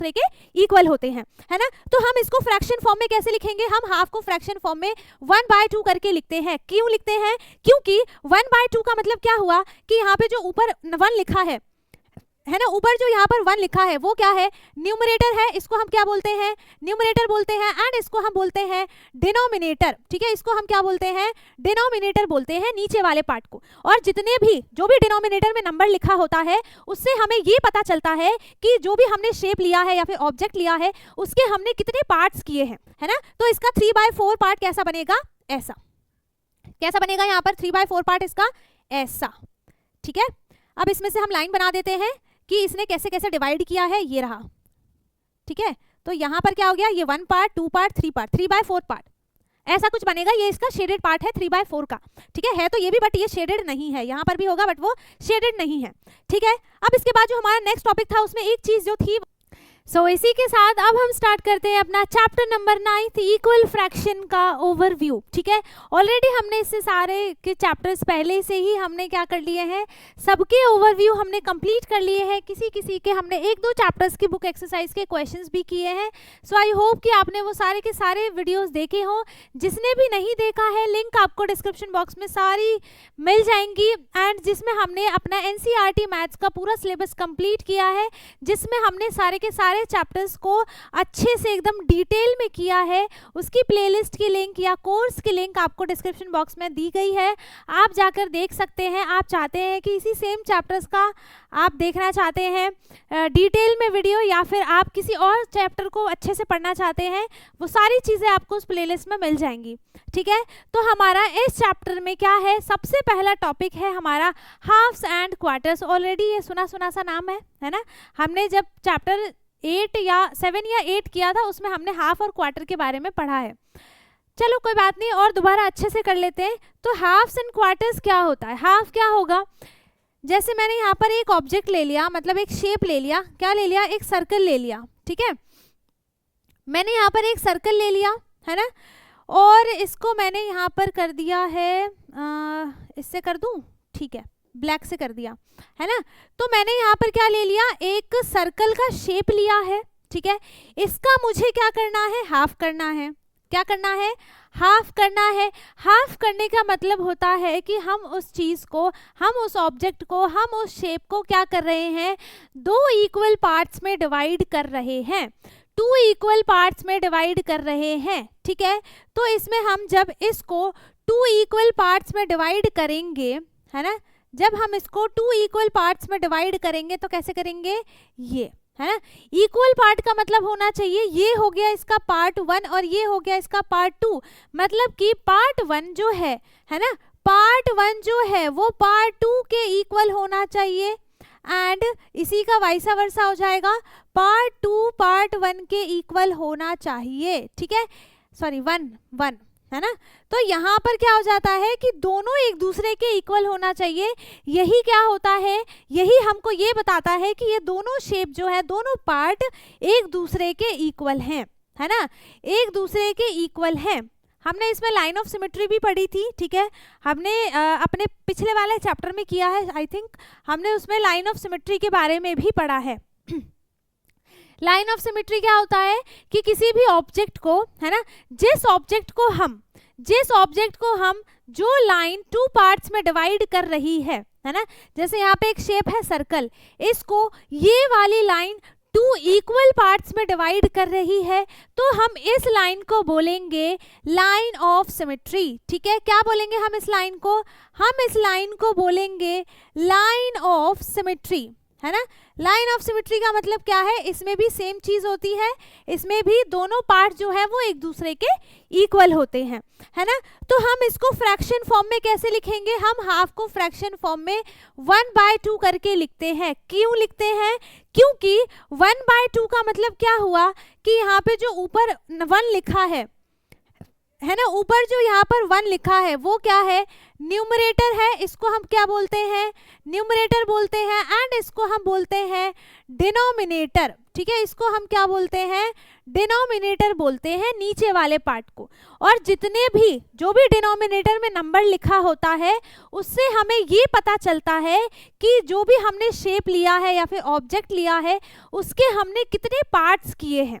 दूसरे के इक्वल होते हैं, है ना। तो हम इसको फ्रैक्शन फॉर्म में कैसे लिखेंगे, हम हाफ को फ्रैक्शन फॉर्म में 1/2 करके लिखते हैं। क्यों लिखते हैं, क्योंकि 1/2 का मतलब क्या हुआ कि यहाँ पे जो ऊपर 1 लिखा है ना, ऊपर जो यहाँ पर 1 लिखा है वो क्या है, न्यूमरेटर है, इसको हम क्या बोलते हैं, न्यूमरेटर बोलते हैं, एंड इसको हम बोलते हैं डिनोमिनेटर, ठीक है, इसको हम क्या बोलते हैं, डिनोमिनेटर बोलते हैं नीचे वाले पार्ट को। और जितने भी जो भी डिनोमिनेटर में नंबर लिखा होता है उससे हमें ये पता चलता है कि जो भी हमने शेप लिया है या फिर ऑब्जेक्ट लिया है उसके हमने कितने पार्ट्स किए हैं, है ना। तो इसका 3/4 पार्ट कैसा बनेगा, ऐसा, कैसा बनेगा यहाँ पर 3/4 पार्ट इसका ऐसा, ठीक है। अब इसमें से हम लाइन बना देते हैं कि इसने कैसे कैसे डिवाइड किया है, ये रहा, ठीक है। तो यहाँ पर क्या हो गया, ये 1 पार्ट, 2 पार्ट, 3 पार्ट, 3/4 पार्ट ऐसा कुछ बनेगा। ये इसका शेडेड पार्ट है 3/4 का, ठीक है तो ये भी, बट ये शेडेड नहीं है, यहाँ पर भी होगा बट वो शेडेड नहीं है, ठीक है। अब इसके बाद जो हमारा नेक्स्ट टॉपिक था उसमें एक चीज जो थी, सो इसी के साथ अब हम स्टार्ट करते हैं अपना चैप्टर नंबर 9 इक्वल फ्रैक्शन का ओवरव्यू, ठीक है। ऑलरेडी हमने इससे सारे के चैप्टर्स पहले से ही हमने क्या कर लिए हैं, सबके ओवरव्यू हमने कंप्लीट कर लिए हैं। किसी किसी के हमने 1-2 चैप्टर्स की बुक एक्सरसाइज के क्वेश्चंस भी किए हैं। सो आई होप कि आपने वो सारे के सारे वीडियोस देखे हों। जिसने भी नहीं देखा है लिंक आपको डिस्क्रिप्शन बॉक्स में सारी मिल जाएंगी, एंड जिसमें हमने अपना NCERT मैथ्स का पूरा सिलेबस कंप्लीट किया है, जिसमें हमने सारे के सारे चैप्टर्स को अच्छे से एकदम डिटेल में किया है। उसकी प्लेलिस्ट की लिंक या कोर्स की लिंक आपको डिस्क्रिप्शन बॉक्स में दी गई है, आप जाकर देख सकते हैं। आप चाहते हैं कि इसी सेम चैप्टर्स का आप देखना चाहते हैं डिटेल में वीडियो, या फिर आप किसी और चैप्टर को अच्छे से पढ़ना चाहते हैं, वो सारी चीज़ें आपको उस प्लेलिस्ट में मिल जाएंगी, ठीक है। तो हमारा इस चैप्टर में क्या है, सबसे पहला टॉपिक है हमारा हाफ्स एंड क्वार्टर्स। ऑलरेडी ये सुना सुना सा नाम है ना। हमने जब चैप्टर 7 या 8 किया था उसमें हमने हाफ और क्वार्टर के बारे में पढ़ा है। चलो कोई बात नहीं, और दोबारा अच्छे से कर लेते हैं। तो हाफ्स एंड क्वार्टर्स क्या होता है, हाफ क्या होगा, जैसे मैंने यहाँ पर एक ऑब्जेक्ट ले लिया, मतलब एक शेप ले लिया, क्या ले लिया, एक सर्कल ले लिया, ठीक है। मैंने यहाँ पर एक सर्कल ले लिया, है ना, और इसको मैंने यहाँ पर कर दिया है, इससे कर दूँ, ठीक है, ब्लैक से कर दिया, है ना। तो मैंने यहाँ पर क्या ले लिया, एक सर्कल का शेप लिया है, ठीक है। इसका मुझे क्या करना है, हाफ करना है। क्या करना है, हाफ करना है। हाफ करने का मतलब होता है कि हम उस चीज़ को, हम उस ऑब्जेक्ट को, हम उस शेप को क्या कर रहे हैं, 2 इक्वल पार्ट्स में डिवाइड कर रहे हैं, 2 इक्वल पार्ट्स में डिवाइड कर रहे हैं, ठीक है। तो इसमें हम जब इसको 2 इक्वल पार्ट्स में डिवाइड करेंगे, है ना, जब हम इसको 2 इक्वल पार्ट्स में डिवाइड करेंगे तो कैसे करेंगे, ये, है ना। इक्वल पार्ट का मतलब होना चाहिए ये हो गया इसका पार्ट 1 और ये हो गया इसका पार्ट 2, मतलब कि पार्ट 1 जो है ना, पार्ट 1 जो है वो पार्ट 2 के इक्वल होना चाहिए, एंड इसी का वाइसा वर्सा हो जाएगा, पार्ट 2 पार्ट 1 के इक्वल होना चाहिए, ठीक है, सॉरी 1 है ना। तो यहाँ पर क्या हो जाता है कि दोनों एक दूसरे के इक्वल होना चाहिए। यही क्या होता है, यही हमको ये बताता है कि ये दोनों शेप जो है, दोनों पार्ट एक दूसरे के इक्वल हैं, है ना, एक दूसरे के इक्वल हैं। हमने इसमें लाइन ऑफ सिमेट्री भी पढ़ी थी, ठीक है, हमने अपने पिछले वाले चैप्टर में किया है, आई थिंक हमने उसमें लाइन ऑफ सिमेट्री के बारे में भी पढ़ा है। लाइन ऑफ सिमेट्री क्या होता है कि किसी भी ऑब्जेक्ट को, है ना, जिस ऑब्जेक्ट को हम जो लाइन 2 पार्ट्स में डिवाइड कर रही है ना, जैसे यहाँ पे एक शेप है सर्कल, इसको ये वाली लाइन 2 इक्वल पार्ट्स में डिवाइड कर रही है, तो हम इस लाइन को बोलेंगे लाइन ऑफ सिमेट्री, ठीक है। क्या बोलेंगे हम इस लाइन को, हम इस लाइन को बोलेंगे लाइन ऑफ सिमेट्री, है ना। लाइन ऑफ सिमेट्री का मतलब क्या है, इसमें भी सेम चीज होती है, इसमें भी दोनों पार्ट जो है वो एक दूसरे के इक्वल होते हैं, है ना। तो हम इसको फ्रैक्शन फॉर्म में कैसे लिखेंगे, हम हाफ को फ्रैक्शन फॉर्म में 1/2 करके लिखते हैं। क्यों लिखते हैं, क्योंकि 1/2 का मतलब क्या हुआ कि यहाँ पे जो ऊपर 1 लिखा है है ना, ऊपर जो यहाँ पर 1 लिखा है वो क्या है, न्यूमरेटर है, इसको हम क्या बोलते हैं, न्यूमरेटर बोलते हैं, एंड इसको हम बोलते हैं डिनोमिनेटर, ठीक है, इसको हम क्या बोलते हैं, डिनोमिनेटर बोलते हैं नीचे वाले पार्ट को। और जितने भी जो भी डिनोमिनेटर में नंबर लिखा होता है उससे हमें ये पता चलता है कि जो भी हमने शेप लिया है या फिर ऑब्जेक्ट लिया है उसके हमने कितने पार्ट्स किए हैं,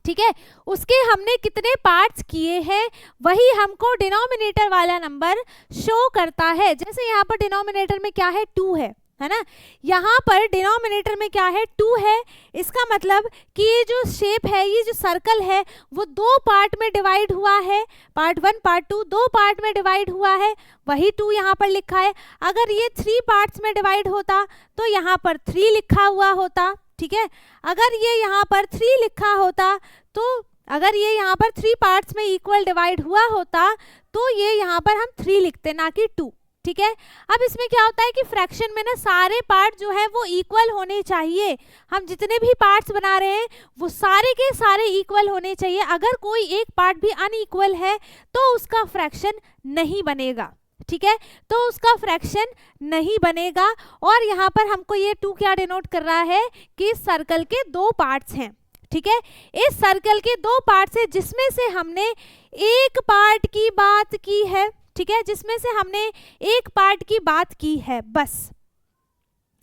ठीक है, उसके हमने कितने पार्ट्स किए हैं, वही हमको डिनोमिनेटर वाला नंबर शो करता है। जैसे यहाँ पर डिनोमिनेटर में क्या है, 2 है ना, यहाँ पर डिनोमिनेटर में क्या है, 2 है। इसका मतलब कि ये जो शेप है, ये जो सर्कल है वो 2 पार्ट में डिवाइड हुआ है, पार्ट 1 पार्ट 2 2 पार्ट में डिवाइड हुआ है, वही 2 यहाँ पर लिखा है। अगर ये 3 पार्ट्स में डिवाइड होता तो यहाँ पर 3 लिखा हुआ होता, ठीक है, अगर ये यहाँ पर 3 लिखा होता तो अगर ये यहाँ पर 3 पार्ट्स में इक्वल डिवाइड हुआ होता तो ये यहाँ पर हम 3 लिखते ना कि 2, ठीक है। अब इसमें क्या होता है कि फ्रैक्शन में ना सारे पार्ट जो है वो इक्वल होने चाहिए, हम जितने भी पार्ट्स बना रहे हैं वो सारे के सारे इक्वल होने चाहिए। अगर कोई एक पार्ट भी अनइक्वल है तो उसका फ्रैक्शन नहीं बनेगा, ठीक है, तो उसका फ्रैक्शन नहीं बनेगा। और यहाँ पर हमको ये 2 क्या डिनोट कर रहा है कि सर्कल के 2 पार्ट्स हैं, ठीक है, इस सर्कल के 2 पार्ट्स है जिसमें से हमने एक पार्ट की बात की है, ठीक है, जिसमें से हमने एक पार्ट की बात की है बस,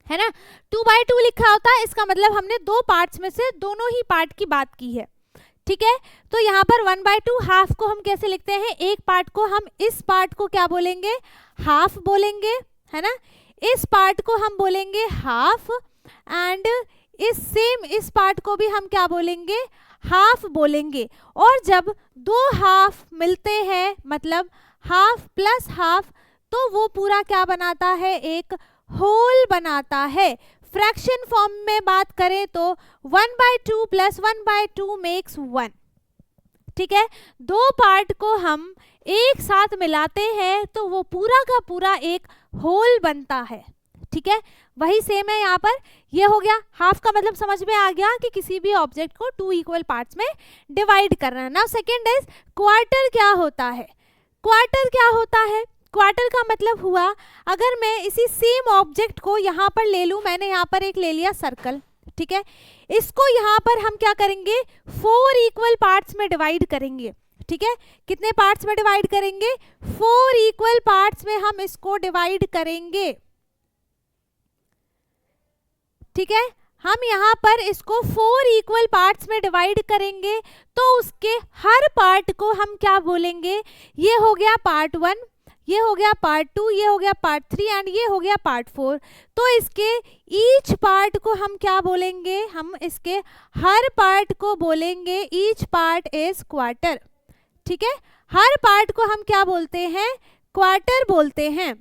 है ना। 2/2 लिखा होता है, इसका मतलब हमने 2 पार्ट्स में से दोनों ही पार्ट की बात की है, ठीक है। तो यहाँ पर 1/2 हाफ को हम कैसे लिखते हैं, एक पार्ट को हम इस पार्ट को क्या बोलेंगे, हाफ बोलेंगे, है ना, इस पार्ट को हम बोलेंगे हाफ, एंड इस पार्ट को भी हम क्या बोलेंगे, हाफ बोलेंगे। और जब 2 हाफ मिलते हैं मतलब हाफ प्लस हाफ तो वो पूरा क्या बनाता है, एक होल बनाता है। फ्रैक्शन फॉर्म में बात करें तो 1/2 प्लस 1/2 मेक्स 1, ठीक है, 2 पार्ट को हम एक साथ मिलाते हैं तो वो पूरा का पूरा एक होल बनता है, ठीक है। वही सेम है यहाँ पर, ये हो गया हाफ का मतलब समझ में आ गया कि किसी भी ऑब्जेक्ट को 2 इक्वल पार्ट्स में डिवाइड करना है। नाउ सेकंड इज क्वार्टर क्या होता है, क्वार्टर क्या होता है, क्वार्टर का मतलब हुआ अगर मैं इसी सेम ऑब्जेक्ट को यहाँ पर ले लूँ, मैंने यहाँ पर एक ले लिया सर्कल, ठीक है, इसको यहाँ पर हम क्या करेंगे 4 इक्वल पार्ट्स में डिवाइड करेंगे, ठीक है, कितने पार्ट्स में डिवाइड करेंगे, 4 इक्वल पार्ट्स में हम इसको डिवाइड करेंगे, ठीक है। हम यहाँ पर इसको 4 इक्वल पार्ट्स में डिवाइड करेंगे तो उसके हर पार्ट को हम क्या बोलेंगे, ये हो गया पार्ट 1, ये हो गया पार्ट 2, ये हो गया पार्ट 3 एंड ये हो गया पार्ट 4। तो इसके ईच पार्ट को हम क्या बोलेंगे, हम इसके हर पार्ट को बोलेंगे ईच पार्ट इज क्वार्टर, ठीक है, हर पार्ट को हम क्या बोलते हैं, क्वार्टर बोलते हैं।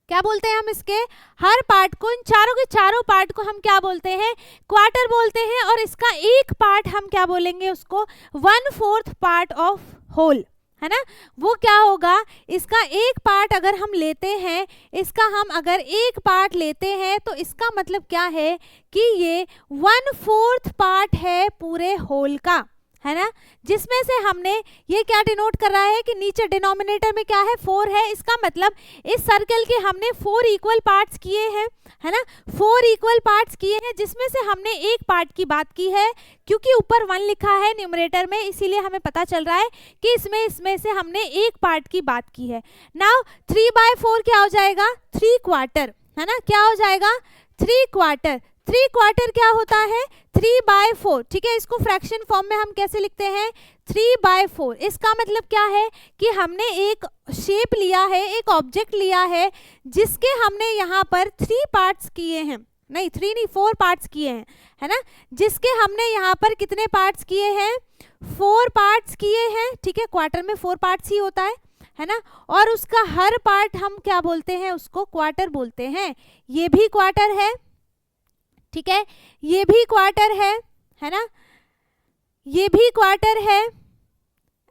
क्या बोलते हैं हम इसके हर पार्ट को, इन चारों के चारों पार्ट को हम क्या बोलते हैं, क्वार्टर बोलते हैं। और इसका एक पार्ट हम क्या बोलेंगे, उसको 1/4 पार्ट ऑफ होल, है ना, वो क्या होगा, इसका एक पार्ट अगर हम लेते हैं, इसका हम अगर एक पार्ट लेते हैं तो इसका मतलब क्या है कि ये 1/4 पार्ट है पूरे होल का, है ना, जिसमें से हमने ये क्या डिनोट कर रहा है कि नीचे डिनोमिनेटर में क्या है 4 है, इसका मतलब इस सर्कल के हमने 4 इक्वल पार्ट्स किए हैं, है ना, 4 इक्वल पार्ट्स किए हैं जिसमें से हमने एक पार्ट की बात की है। क्योंकि ऊपर 1 लिखा है न्यूमरेटर में इसीलिए हमें पता चल रहा है कि इसमें से हमने एक पार्ट की बात की है। नाउ 3/4 क्या हो जाएगा, 3 क्वार्टर, है ना, क्या हो जाएगा 3 क्वार्टर। 3 क्वार्टर क्या होता है 3/4, ठीक है, इसको फ्रैक्शन फॉर्म में हम कैसे लिखते हैं 3/4। इसका मतलब क्या है कि हमने एक शेप लिया है, एक ऑब्जेक्ट लिया है जिसके हमने यहाँ पर 3 पार्ट्स किए हैं, नहीं 3 नहीं 4 पार्ट्स किए हैं, है ना, जिसके हमने यहाँ पर कितने पार्ट्स किए हैं 4 पार्ट्स किए हैं, ठीक है, क्वार्टर में 4 पार्ट्स ही होता है ना, और उसका हर पार्ट हम क्या बोलते हैं, उसको क्वार्टर बोलते हैं। ये भी क्वार्टर है, ठीक है, ये भी क्वार्टर है ना, ये भी क्वार्टर है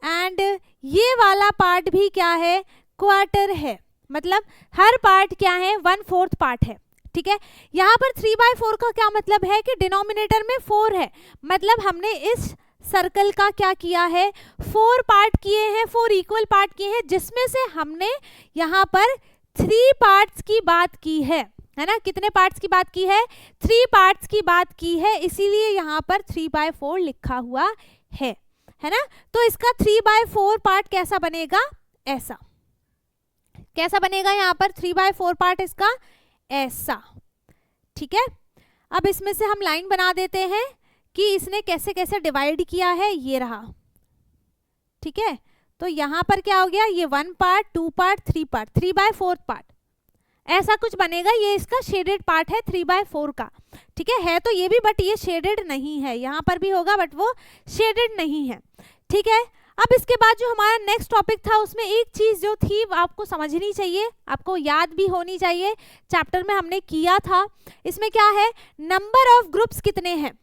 एंड ये वाला पार्ट भी क्या है क्वार्टर है, मतलब हर पार्ट क्या है 1/4 पार्ट है, ठीक है। यहाँ पर 3/4 का क्या मतलब है कि डिनोमिनेटर में 4 है, मतलब हमने इस सर्कल का क्या किया है, 4 पार्ट किए हैं, 4 इक्वल पार्ट किए हैं, जिसमें से हमने यहाँ पर 3 पार्ट्स की बात की है ना। कितने पार्ट्स की बात की है, 3 पार्ट्स की बात की है, इसीलिए यहाँ पर 3/4 लिखा हुआ है ना। तो इसका 3/4 पार्ट कैसा बनेगा, ऐसा कैसा बनेगा, यहाँ पर 3/4 पार्ट इसका ऐसा, ठीक है। अब इसमें से हम लाइन बना देते हैं कि इसने कैसे कैसे डिवाइड किया है, ये रहा, ठीक है। तो यहाँ पर क्या हो गया, ये 1 पार्ट, 2 पार्ट, 3 पार्ट, 3/4 पार्ट ऐसा कुछ बनेगा। ये इसका शेडेड पार्ट है 3/4 का, ठीक है तो ये भी, बट ये शेडेड नहीं है, यहाँ पर भी होगा बट वो शेडेड नहीं है, ठीक है। अब इसके बाद जो हमारा नेक्स्ट टॉपिक था, उसमें एक चीज जो थी आपको समझनी चाहिए, आपको याद भी होनी चाहिए, चैप्टर में हमने किया था। इसमें क्या है, नंबर ऑफ ग्रुप्स कितने हैं,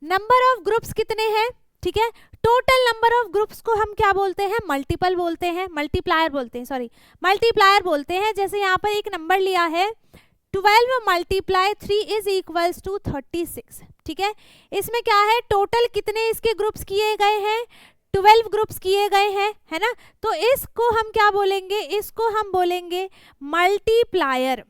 नंबर ऑफ ग्रुप्स कितने हैं, ठीक है। टोटल नंबर ऑफ ग्रुप्स को हम क्या बोलते हैं, मल्टीपल बोलते हैं, मल्टीप्लायर बोलते हैं, सॉरी मल्टीप्लायर बोलते हैं। जैसे यहाँ पर एक नंबर लिया है 12 × 3 = 36, ठीक है। इसमें क्या है, टोटल कितने इसके ग्रुप्स किए गए हैं, 12 ग्रुप्स किए गए हैं, है ना। तो इसको हम क्या बोलेंगे, इसको हम बोलेंगे मल्टीप्लायर।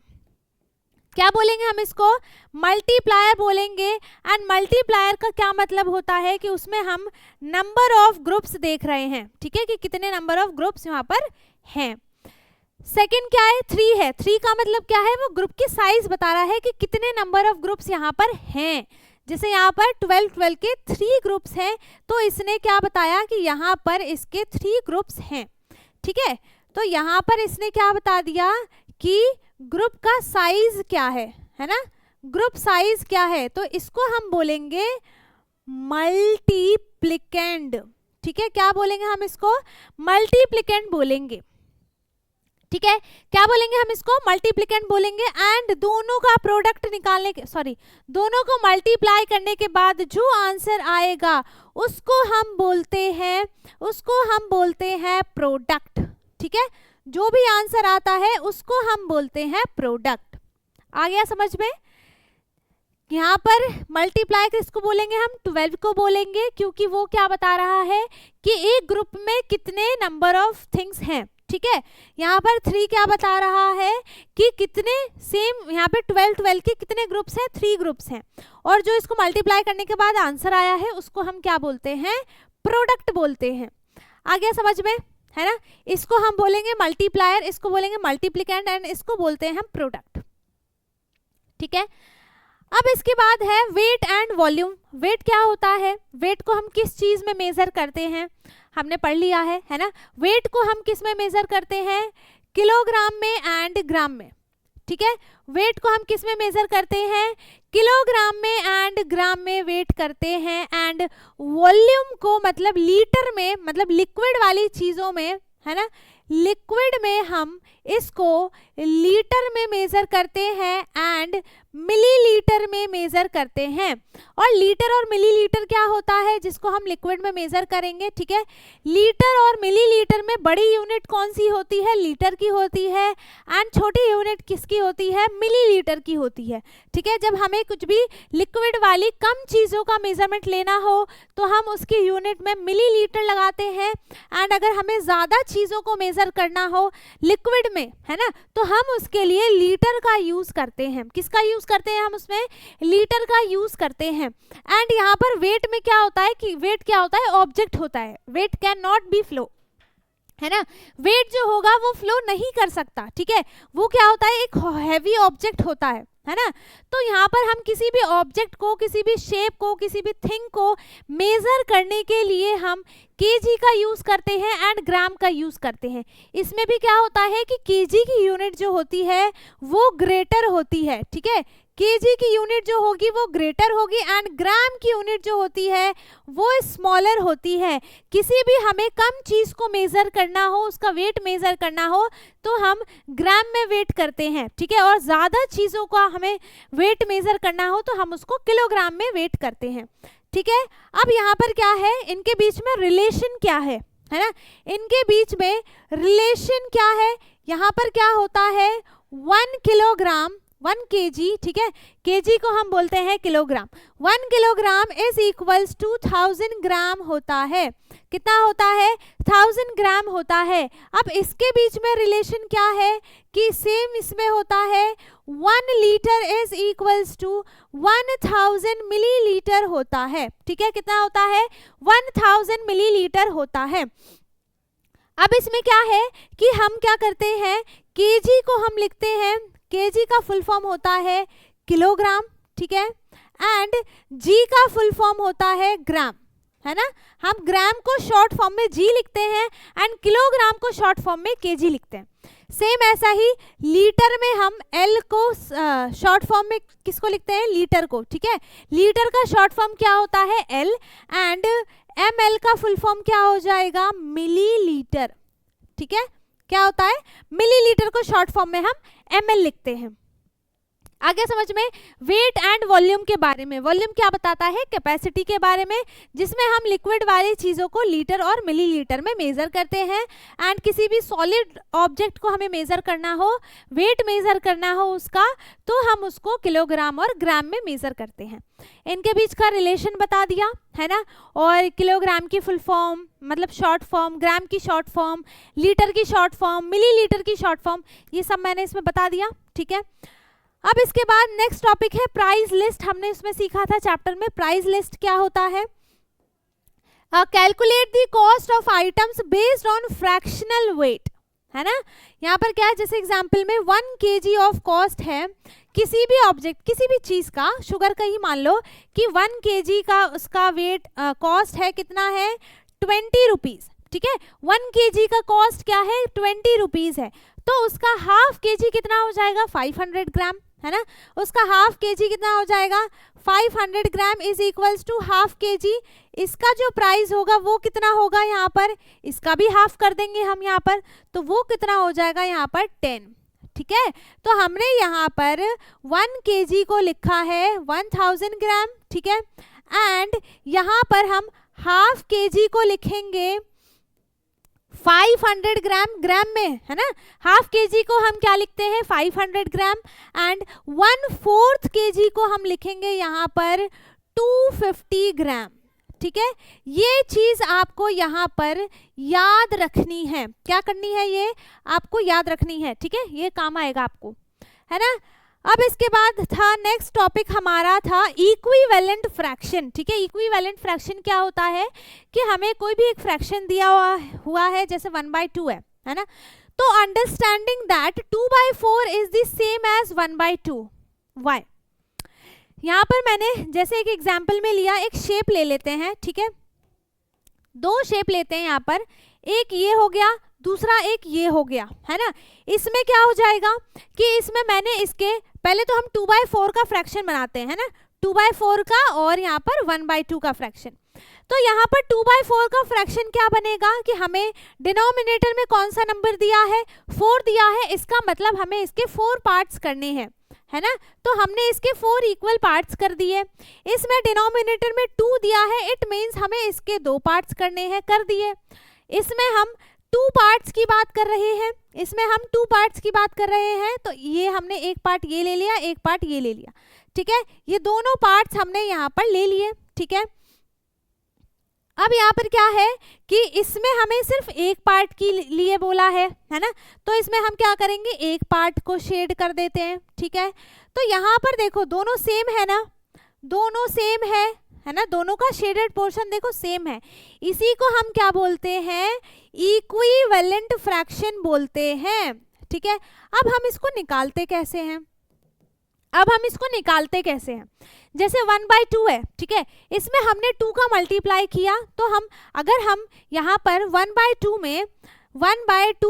क्या बोलेंगे हम इसको, मल्टीप्लायर बोलेंगे। एंड मल्टीप्लायर का क्या मतलब होता है कि उसमें हम नंबर ऑफ ग्रुप्स देख रहे हैं, ठीक है, कि कितने नंबर ऑफ ग्रुप्स यहाँ पर हैं। सेकंड क्या है, 3 है, 3 का मतलब क्या है, वो ग्रुप की साइज बता रहा है कि कितने नंबर ऑफ ग्रुप्स यहाँ पर हैं। जैसे यहाँ पर 12 के 3 ग्रुप्स हैं, तो इसने क्या बताया कि यहाँ पर इसके 3 ग्रुप्स हैं, ठीक है। तो यहाँ पर इसने क्या बता दिया कि ग्रुप का साइज क्या है ना, ग्रुप साइज क्या है, तो इसको हम बोलेंगे मल्टीप्लिकेंड, ठीक है। क्या बोलेंगे हम इसको, मल्टीप्लिकेंड बोलेंगे, ठीक है। क्या बोलेंगे हम इसको, मल्टीप्लिकेंट बोलेंगे। एंड दोनों का प्रोडक्ट निकालने के, सॉरी दोनों को मल्टीप्लाई करने के बाद जो आंसर आएगा उसको हम बोलते हैं प्रोडक्ट, ठीक है। जो भी आंसर आता है उसको हम बोलते हैं प्रोडक्ट। आ गया समझ में। यहाँ पर मल्टीप्लाई किसको बोलेंगे हम, 12 को बोलेंगे, क्योंकि वो क्या बता रहा है कि एक ग्रुप में कितने नंबर ऑफ थिंग्स हैं, ठीक है। यहाँ पर 3 क्या बता रहा है कि कितने सेम, यहाँ पे 12 के कितने ग्रुप्स हैं, 3 ग्रुप्स हैं। और जो इसको मल्टीप्लाई करने के बाद आंसर आया है उसको हम क्या बोलते हैं, प्रोडक्ट बोलते हैं। आ गया समझ में, है ना। इसको हम बोलेंगे मल्टीप्लायर, इसको बोलेंगे मल्टीप्लिकेंट, एंड इसको बोलते हैं हम प्रोडक्ट, ठीक है। अब इसके बाद है वेट एंड वॉल्यूम। वेट क्या होता है, वेट को हम किस चीज में मेजर करते हैं, हमने पढ़ लिया है ना। वेट को हम किस में मेजर करते हैं, किलोग्राम में एंड ग्राम में, ठीक है। वेट को हम किस में मेजर करते हैं, किलोग्राम में एंड ग्राम में वेट करते हैं। एंड वॉल्यूम को मतलब लीटर में, मतलब लिक्विड वाली चीजों में, है ना, लिक्विड में हम इसको लीटर में मेजर करते हैं एंड मिलीलीटर में मेजर करते हैं। और लीटर और मिलीलीटर क्या होता है, जिसको हम लिक्विड में मेजर करेंगे, ठीक है। लीटर और मिलीलीटर में बड़ी यूनिट कौन सी होती है, लीटर की होती है, एंड छोटी यूनिट किसकी होती है, मिलीलीटर की होती है, ठीक है। जब हमें कुछ भी लिक्विड वाली कम चीज़ों का मेजरमेंट लेना हो तो हम उसकी यूनिट में मिलीलीटर लगाते हैं। एंड अगर हमें ज़्यादा चीज़ों को मेजर करना हो लिक्विड में, है ना, तो हम उसके लिए लीटर का यूज़ करते हैं। किसका यूज़ करते हैं हम, उसमें लीटर का यूज़ करते हैं। एंड यहाँ पर वेट में क्या होता है कि वेट क्या होता है, ऑब्जेक्ट होता है। Weight can not be flow, है ना। वेट जो होगा वो फ्लो नहीं कर सकता, ठीक है। वो क्या होता है, एक हैवी ऑब्जेक्ट होता है ना। तो यहाँ पर हम किसी भी ऑब्जेक्ट को, किसी भी शेप को, किसी भी थिंग को मेजर करने के लिए हम केजी का यूज करते हैं एंड ग्राम का यूज करते हैं। इसमें भी क्या होता है कि केजी की यूनिट जो होती है वो ग्रेटर होती है, ठीक है। केजी की यूनिट जो होगी वो ग्रेटर होगी एंड ग्राम की यूनिट जो होती है वो स्मॉलर होती है। किसी भी हमें कम चीज को मेजर करना हो, उसका वेट मेजर करना हो, तो हम ग्राम में वेट करते हैं, ठीक है। और ज्यादा चीजों का हमें वेट मेजर करना हो तो हम उसको किलोग्राम में वेट करते हैं, ठीक है। अब यहाँ पर क्या है, इनके बीच में रिलेशन क्या है ना, इनके बीच में रिलेशन क्या है, यहाँ पर क्या होता है 1 किलोग्राम 1 kg, ठीक है, kg को हम बोलते हैं kilogram. 1 kilogram is equals to 1000 gram होता है। कितना होता है? 1000 ग्राम होता है। अब इसके बीच में रिलेशन क्या है कि सेम इसमें होता है 1 litre is equals to 1000 millilitre होता है, ठीक है, कितना होता है? 1000 मिलीलीटर होता है। अब इसमें क्या है कि हम क्या करते हैं, केजी को हम लिखते हैं, केजी का फुल फॉर्म होता है किलोग्राम, ठीक है, एंड जी का फुल फॉर्म होता है ग्राम, है ना। हम ग्राम को शॉर्ट फॉर्म में जी लिखते हैं एंड किलोग्राम को शॉर्ट फॉर्म में केजी लिखते हैं। सेम ऐसा ही लीटर में हम एल को शॉर्ट फॉर्म में किसको लिखते हैं? लीटर को, ठीक है। लीटर का शॉर्ट फॉर्म क्या होता है? एल, एंड ml का फुल फॉर्म क्या हो जाएगा? मिलीलीटर, ठीक है, क्या होता है? मिलीलीटर को शॉर्ट फॉर्म में हम ml लिखते हैं। आगे समझ में वेट एंड वॉल्यूम के बारे में। वॉल्यूम क्या बताता है? कैपेसिटी के बारे में, जिसमें हम लिक्विड वाली चीज़ों को लीटर और मिलीलीटर में मेज़र करते हैं। एंड किसी भी सॉलिड ऑब्जेक्ट को हमें मेज़र करना हो, वेट मेज़र करना हो उसका, तो हम उसको किलोग्राम और ग्राम में मेज़र करते हैं। इनके बीच का रिलेशन बता दिया, है ना। और किलोग्राम की फुल फॉर्म मतलब शॉर्ट फॉर्म, ग्राम की शॉर्ट फॉर्म, लीटर की शॉर्ट फॉर्म, मिलीलीटर की शॉर्ट फॉर्म, ये सब मैंने इसमें बता दिया, ठीक है। अब इसके बाद नेक्स्ट टॉपिक है प्राइस लिस्ट। हमने इसमें सीखा था चैप्टर में प्राइस लिस्ट क्या होता है। Calculate the cost of items based on fractional weight, है ना। यहाँ पर क्या है, जैसे एग्जांपल में 1 kg ऑफ कॉस्ट है किसी भी ऑब्जेक्ट, किसी भी चीज का, शुगर का ही मान लो कि 1 kg का उसका वेट कॉस्ट है, कितना है? 20 रुपीज, ठीक है। 1 kg का कॉस्ट क्या है? 20 रुपीज है, तो उसका हाफ kg कितना हो जाएगा? 500 ग्राम, है ना। उसका हाफ kg कितना हो जाएगा? 500 gram is equals to half kg। इसका जो प्राइस होगा वो कितना होगा? यहाँ पर इसका भी हाफ कर देंगे हम यहाँ पर, तो वो कितना हो जाएगा यहाँ पर? 10, ठीक है। तो हमने यहाँ पर 1 kg को लिखा है 1000 ग्राम, ठीक है, एंड यहाँ पर हम हाफ kg को लिखेंगे 500 ग्राम, ग्राम में, है ना। हाफ kg को हम क्या लिखते हैं? 500 ग्राम, एंड 1/4 kg को हम लिखेंगे यहाँ पर 250 ग्राम, ठीक है। ये चीज आपको यहाँ पर याद रखनी है। क्या करनी है? ये आपको याद रखनी है, ठीक है, ये काम आएगा आपको, है ना। अब इसके बाद था नेक्स्ट टॉपिक हमारा था इक्विवेलेंट फ्रैक्शन, ठीक है। इक्विवेलेंट फ्रैक्शन क्या होता है कि हमें कोई भी एक फ्रैक्शन दिया हुआ है, जैसे 1/2 है ना। तो understanding that 2/4 is the same as 1/2। Why? यहाँ पर मैंने जैसे एक एग्जाम्पल में लिया, एक शेप ले लेते हैं, ठीक है, 2 शेप लेते हैं यहाँ पर, एक ये हो गया, दूसरा एक ये हो गया, है ना। इसमें क्या हो जाएगा कि इसमें मैंने इसके पहले तो हम 2/4 का फ्रैक्शन बनाते हैं, है ना, 2/4 का, और यहाँ पर 1/2 का फ्रैक्शन। तो यहाँ पर 2/4 का फ्रैक्शन क्या बनेगा कि हमें डिनोमिनेटर में कौन सा नंबर दिया है? 4 दिया है। इसका मतलब हमें इसके 4 पार्ट्स करने हैं, है ना। तो हमने इसके 4 इक्वल पार्ट्स कर दिए। इसमें डिनोमिनेटर में 2 दिया है, इट मीन्स हमें इसके 2 पार्ट्स करने हैं, कर दिए। इसमें हम 2 पार्ट्स की बात कर रहे हैं, इसमें हम 2 पार्ट्स की बात कर रहे हैं, तो ये हमने एक पार्ट ये ले लिया, एक पार्ट ये ले लिया, ठीक है। ये दोनों पार्ट्स हमने यहाँ पर ले लिए, ठीक है। अब यहाँ पर क्या है कि इसमें हमें सिर्फ एक पार्ट के लिए बोला है ना, तो इसमें हम क्या करेंगे? एक पार्ट को शेड कर देते हैं, ठीक है। तो यहाँ पर देखो दोनों सेम है ना, दोनों सेम है ना, दोनों का शेडेड पोर्शन देखो सेम है। इसी को हम क्या बोलते हैं? इक्विवेलेंट फ्रैक्शन बोलते हैं, ठीक है। अब हम इसको निकालते कैसे हैं? जैसे 1/2 है, ठीक है, इसमें हमने 2 का मल्टीप्लाई किया, तो हम अगर हम यहाँ पर 1/2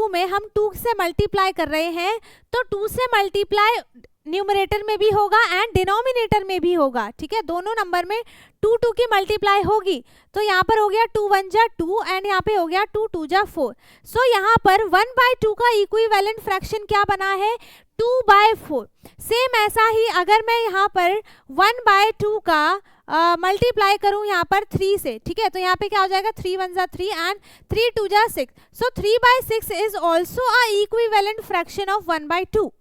में हम 2 से मल्टीप्लाई कर रहे हैं, तो 2 से मल्टीप्लाई न्यूमरेटर में भी होगा एंड डिनोमिनेटर में भी होगा, ठीक है। दोनों नंबर में 2 की मल्टीप्लाई होगी, तो यहाँ पर हो गया 2 1 जा 2 एंड यहाँ पे हो गया 2 2 जा 4। सो यहाँ पर 1/2 का इक्विवेलेंट फ्रैक्शन क्या बना है? 2/4। सेम ऐसा ही अगर मैं यहाँ पर 1/2 का मल्टीप्लाई करूँ यहाँ पर 3 से, ठीक है, तो यहाँ पे क्या हो जाएगा? 3 1 जा 3 एंड 3 2 जा 6। सो 3/6 is also a equivalent fraction of 1/2,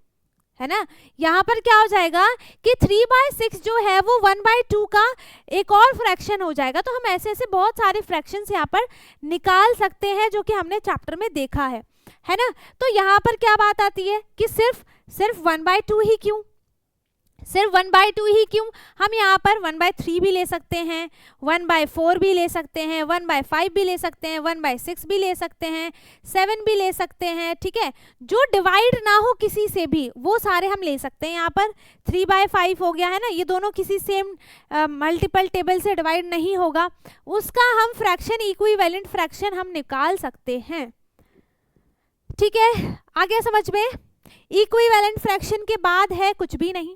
है ना। यहाँ पर क्या हो जाएगा कि 3/6 जो है वो 1/2 का एक और फ्रैक्शन हो जाएगा। तो हम ऐसे ऐसे बहुत सारे फ्रैक्शंस यहाँ पर निकाल सकते हैं जो कि हमने चैप्टर में देखा है ना। तो यहाँ पर क्या बात आती है कि सिर्फ 1/2 ही क्यों, सिर्फ 1/2 ही क्यों, हम यहाँ पर 1/3 भी ले सकते हैं, 1/4 भी ले सकते हैं, 1/5 भी ले सकते हैं, 1/6 भी ले सकते हैं, 7 भी ले सकते हैं, ठीक है। जो डिवाइड ना हो किसी से भी वो सारे हम ले सकते हैं। यहाँ पर 3/5 हो गया है ना, ये दोनों किसी सेम मल्टीपल टेबल से डिवाइड नहीं होगा, उसका हम फ्रैक्शन इक्विवेलेंट फ्रैक्शन हम निकाल सकते हैं, ठीक है। आगे समझ में, इक्विवेलेंट फ्रैक्शन के बाद है कुछ भी नहीं,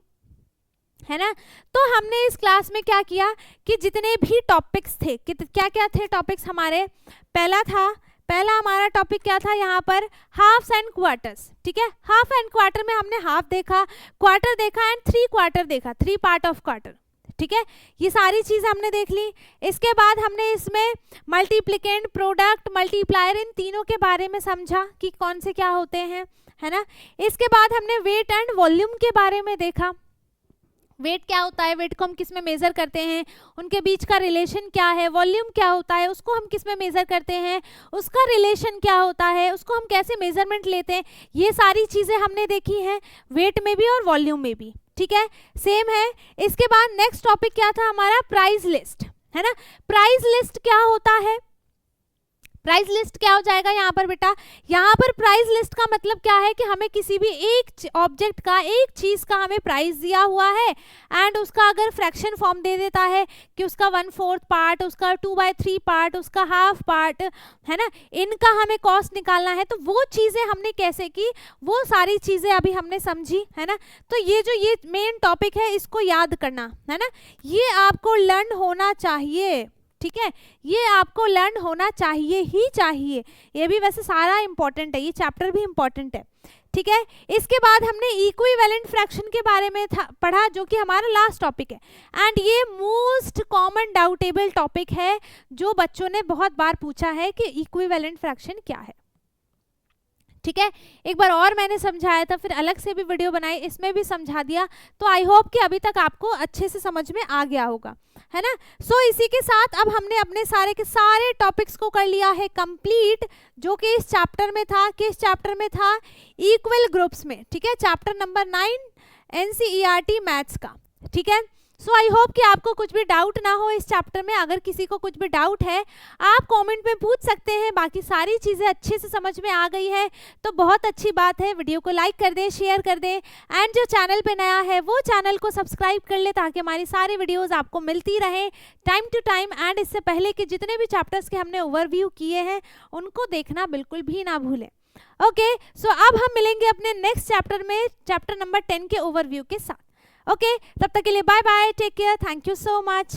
है ना। तो हमने इस क्लास में क्या किया कि जितने भी टॉपिक्स थे, क्या क्या थे टॉपिक्स हमारे, पहला हमारा टॉपिक क्या था यहाँ पर, हाफ्स एंड क्वार्टर्स, ठीक है। हाफ एंड क्वार्टर में हमने हाफ देखा, क्वार्टर देखा एंड 3 क्वार्टर देखा, 3 पार्ट ऑफ क्वार्टर, ठीक है। ये सारी चीज़ हमने देख ली। इसके बाद हमने इसमें मल्टीप्लिकेंट, प्रोडक्ट, मल्टीप्लायर, इन तीनों के बारे में समझा कि कौन से क्या होते हैं, है ना। इसके बाद हमने वेट एंड वॉल्यूम के बारे में देखा, वेट क्या होता है, वेट को हम किस में मेजर करते हैं, उनके बीच का रिलेशन क्या है, वॉल्यूम क्या होता है, उसको हम किस में मेजर करते हैं, उसका रिलेशन क्या होता है, उसको हम कैसे मेजरमेंट लेते हैं, ये सारी चीज़ें हमने देखी हैं वेट में भी और वॉल्यूम में भी, ठीक है, सेम है। इसके बाद नेक्स्ट टॉपिक क्या था हमारा, प्राइस लिस्ट, है ना। प्राइस लिस्ट क्या होता है, प्राइस लिस्ट क्या हो जाएगा यहाँ पर बेटा, यहाँ पर प्राइस लिस्ट का मतलब क्या है कि हमें किसी भी एक ऑब्जेक्ट का, एक चीज़ का हमें प्राइस दिया हुआ है एंड उसका अगर फ्रैक्शन फॉर्म दे देता है कि उसका 1/4 पार्ट, उसका 2/3 पार्ट, उसका हाफ पार्ट, है ना, इनका हमें कॉस्ट निकालना है। तो वो चीज़ें हमने कैसे की, वो सारी चीज़ें अभी हमने समझी, है ना। तो ये मेन टॉपिक है, इसको याद करना, है ना, ये आपको लर्न होना चाहिए, ठीक है, ये आपको लर्न होना चाहिए ही चाहिए। ये भी वैसे सारा इंपॉर्टेंट है, ये चैप्टर भी इंपॉर्टेंट है, ठीक है। इसके बाद हमने इक्विवेलेंट फ्रैक्शन के बारे में पढ़ा जो कि हमारा लास्ट टॉपिक है एंड ये मोस्ट कॉमन डाउटेबल टॉपिक है जो बच्चों ने बहुत बार पूछा है कि इक्विवेलेंट फ्रैक्शन क्या है, ठीक है। एक बार और मैंने समझाया था, फिर अलग से भी वीडियो बनाई, इसमें भी समझा दिया। तो आई होप कि अभी तक आपको अच्छे से समझ में आ गया होगा, है ना। सो इसी के साथ अब हमने अपने सारे के सारे टॉपिक्स को कर लिया है कंप्लीट, जो कि इस चैप्टर में था, किस चैप्टर में था, इक्वल ग्रुप्स में, ठीक है, चैप्टर नंबर 9 NCERT मैथ्स का, ठीक है। सो आई होप कि आपको कुछ भी डाउट ना हो इस चैप्टर में। अगर किसी को कुछ भी डाउट है आप कमेंट में पूछ सकते हैं, बाकी सारी चीज़ें अच्छे से समझ में आ गई है तो बहुत अच्छी बात है। वीडियो को लाइक कर दें, शेयर कर दें एंड जो चैनल पे नया है वो चैनल को सब्सक्राइब कर ले ताकि हमारी सारी वीडियोज़ आपको मिलती रहे टाइम टू टाइम। एंड इससे पहले कि जितने भी चैप्टर्स के हमने ओवरव्यू किए हैं उनको देखना बिल्कुल भी ना भूलें। ओके, सो अब हम मिलेंगे अपने नेक्स्ट चैप्टर में, चैप्टर नंबर 10 के ओवरव्यू के साथ। ओके, तब तक के लिए bye bye, take care, thank you so much.